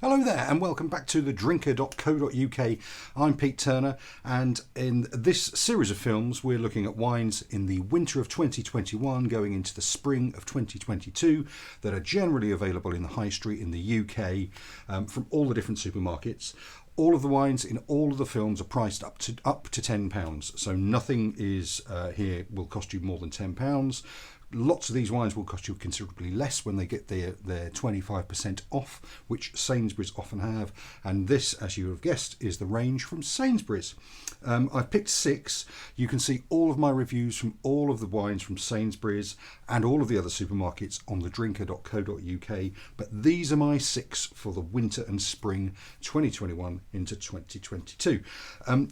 Hello there and welcome back to thedrinker.co.uk. I'm Pete Turner, and in this series of films we're looking at wines in the winter of 2021 going into the spring of 2022 that are generally available in the high street in the UK from all the different supermarkets. All of the wines in all of the films are priced up to £10, so nothing is here will cost you more than £10. Lots of these wines will cost you considerably less when they get their 25% off, which Sainsbury's often have. And this, as you have guessed, is the range from Sainsbury's. I've picked 6. You can see all of my reviews from all of the wines from Sainsbury's and all of the other supermarkets on thedrinker.co.uk. But these are my 6 for the winter and spring 2021 into 2022.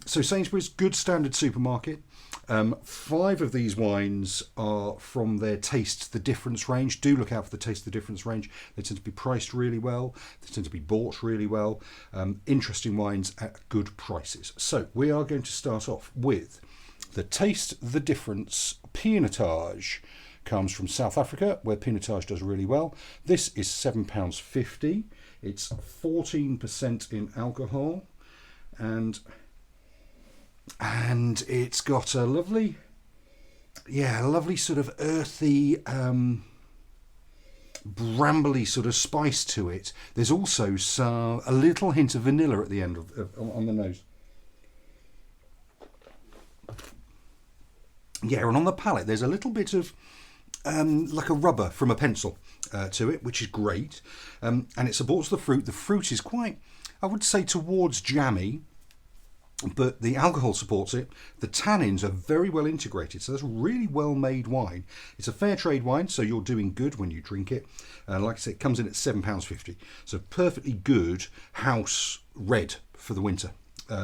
So Sainsbury's, good standard supermarket. 5 of these wines are from their Taste the Difference range. Do look out for the Taste the Difference range. They tend to be priced really well. They tend to be bought really well. Interesting wines at good prices. So we are going to start off with the Taste the Difference Pinotage. Comes from South Africa, where Pinotage does really well. This is £7.50. It's 14% in alcohol, and it's got a lovely sort of earthy, brambly sort of spice to it. There's also a little hint of vanilla at the end on the nose. Yeah, and on the palate there's a little bit of like a rubber from a pencil to it, which is great. And it supports the fruit. The fruit is quite, I would say, towards jammy, but the alcohol supports it. The tannins are very well integrated, so that's really well made wine. It's a fair trade wine, so you're doing good when you drink it. Like I said, it comes in at £7.50, so perfectly good house red for the winter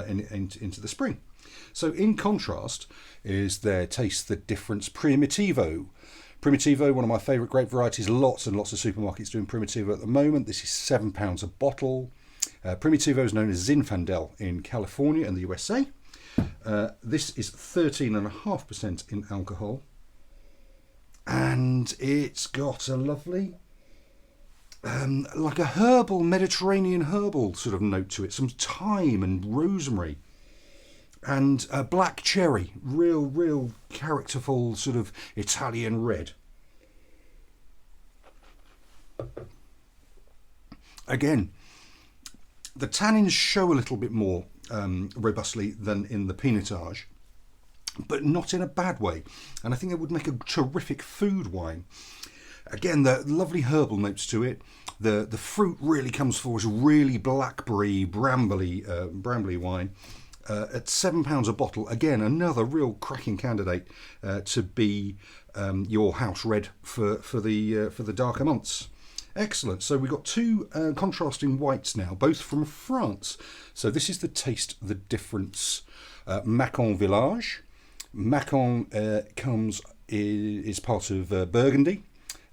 into the spring. So in contrast is their Taste the Difference Primitivo. Primitivo, one of my favourite grape varieties. Lots and lots of supermarkets doing Primitivo at the moment. This is £7 a bottle. Primitivo is known as Zinfandel in California and the USA. This is 13.5% in alcohol, and it's got a lovely, like a herbal, Mediterranean herbal sort of note to it. Some thyme and rosemary, and black cherry, real characterful sort of Italian red. Again, the tannins show a little bit more robustly than in the Pinotage, but not in a bad way. And I think it would make a terrific food wine. Again, the lovely herbal notes to it. The fruit really comes forward as really blackberry, brambly wine. At £7 a bottle, again, another real cracking candidate to be your house red for the darker months. Excellent. So we've got 2 contrasting whites now, both from France. So this is the Taste the Difference Macon Village. Macon is part of Burgundy.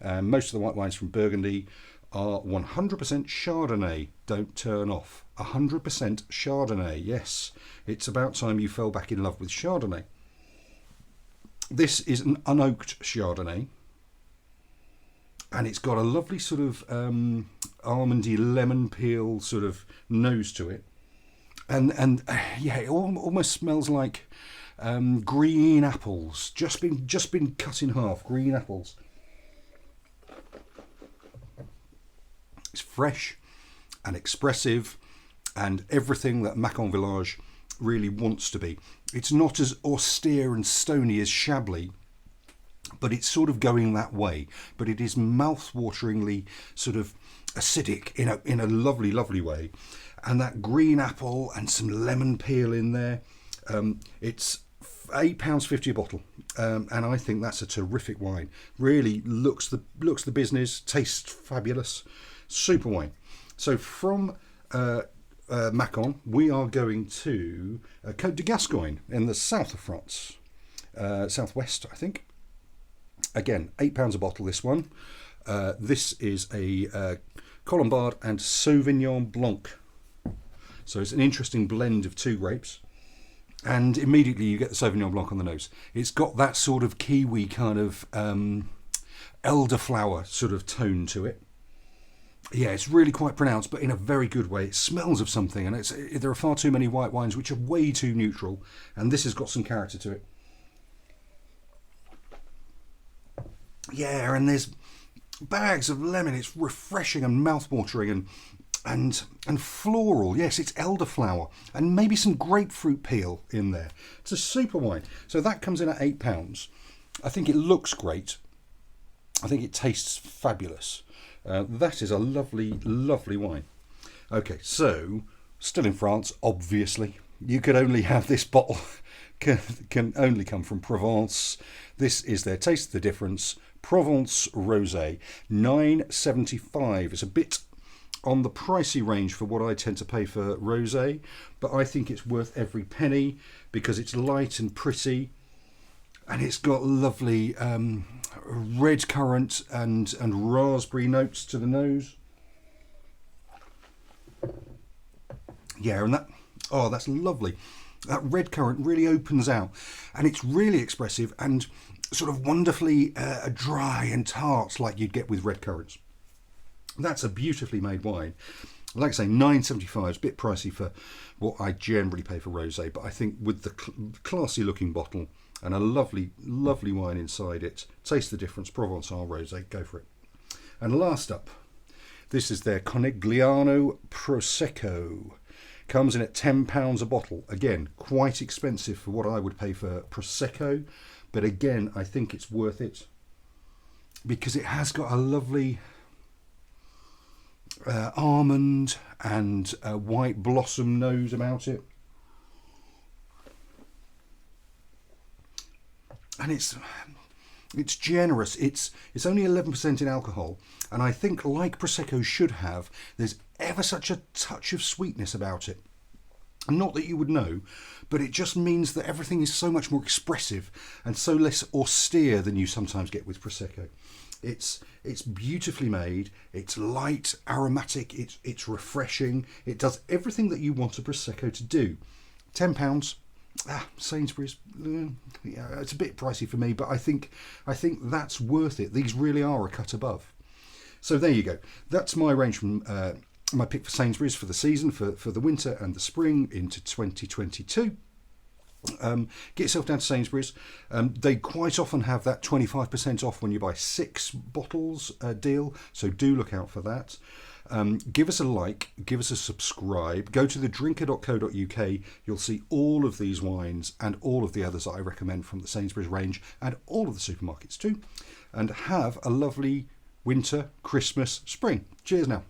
Most of the white wines from Burgundy are 100% Chardonnay. Don't turn off. 100% Chardonnay. Yes, it's about time you fell back in love with Chardonnay. This is an unoaked Chardonnay, and it's got a lovely sort of almondy lemon peel sort of nose to it, and yeah, it almost smells like green apples just been cut in half. Green apples. It's fresh and expressive, and everything that Macon Village really wants to be. It's not as austere and stony as Chablis, but it's sort of going that way. But it is mouth-wateringly sort of acidic in a lovely way. And that green apple and some lemon peel in there. It's £8.50 a bottle, and I think that's a terrific wine. Really looks the business, tastes fabulous, super wine. So from Macon, we are going to Côtes de Gascogne in the south of France, southwest, I think. Again, £8 a bottle, this one. This is a Colombard and Sauvignon Blanc. So it's an interesting blend of 2 grapes. And immediately you get the Sauvignon Blanc on the nose. It's got that sort of kiwi kind of elderflower sort of tone to it. Yeah, it's really quite pronounced, but in a very good way. It smells of something, and there are far too many white wines which are way too neutral, and this has got some character to it. Yeah, and there's bags of lemon. It's refreshing and mouth-watering and floral. Yes, it's elderflower and maybe some grapefruit peel in there. It's a super wine. So that comes in at £8. I think it looks great. I think it tastes fabulous. That is a lovely, lovely wine. Okay, so still in France, obviously. You could only have this bottle, can only come from Provence. This is their Taste the Difference Provence Rosé, £9.75. It's a bit on the pricey range for what I tend to pay for rosé, but I think it's worth every penny because it's light and pretty, and it's got lovely red currant and raspberry notes to the nose. Yeah, and that's lovely. That red currant really opens out, and it's really expressive and sort of wonderfully dry and tart like you'd get with red currants. That's a beautifully made wine. Like I say, £9.75 is a bit pricey for what I generally pay for rosé, but I think with the classy looking bottle and a lovely, lovely wine inside it, Taste the Difference Provençal Rosé, go for it. And last up, this is their Conegliano Prosecco. Comes in at £10 a bottle. Again, quite expensive for what I would pay for Prosecco, but again, I think it's worth it because it has got a lovely almond and white blossom nose about it, and it's generous. It's only 11% in alcohol, and I think, like Prosecco should have, there's ever such a touch of sweetness about it. Not that you would know, but it just means that everything is so much more expressive and so less austere than you sometimes get with Prosecco. It's beautifully made, it's light, aromatic, it's refreshing, it does everything that you want a Prosecco to do. £10, Sainsbury's, yeah, it's a bit pricey for me, but I think that's worth it. These really are a cut above. So there you go. That's my range from my pick for Sainsbury's for the season, for the winter and the spring into 2022. Get yourself down to Sainsbury's. They quite often have that 25% off when you buy 6 bottles deal, so do look out for that. Give us a like, give us a subscribe, go to thedrinker.co.uk. You'll see all of these wines and all of the others that I recommend from the Sainsbury's range and all of the supermarkets too. And have a lovely winter, Christmas, spring. Cheers now.